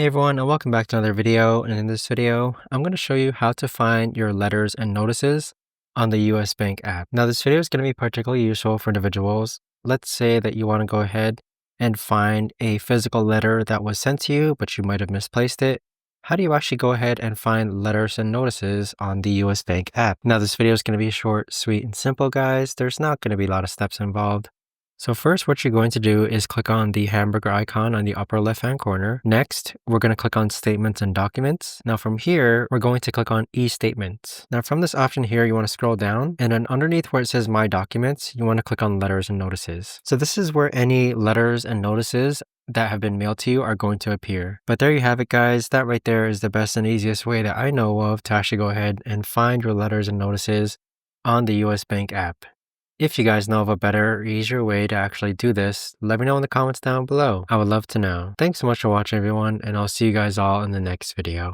Hey everyone, and welcome back to another video. And in this video, I'm going to show you how to find your letters and notices on the US Bank app. Now, this video is going to be particularly useful for individuals. Let's say that you want to go ahead and find a physical letter that was sent to you, but you might have misplaced it. How do you actually go ahead and find letters and notices on the US Bank app? Now, this video is going to be short, sweet, and simple, guys. There's not going to be a lot of steps involved. So first, what you're going to do is click on the hamburger icon on the upper left-hand corner. Next, we're going to click on Statements and Documents. Now from here, we're going to click on e-Statements. Now from this option here, you want to scroll down, and then underneath where it says My Documents, you want to click on Letters and Notices. So this is where any letters and notices that have been mailed to you are going to appear. But there you have it, guys. That right there is the best and easiest way that I know of to actually go ahead and find your letters and notices on the US Bank app. If you guys know of a better or easier way to actually do this, let me know in the comments down below. I would love to know. Thanks so much for watching, everyone, and I'll see you guys all in the next video.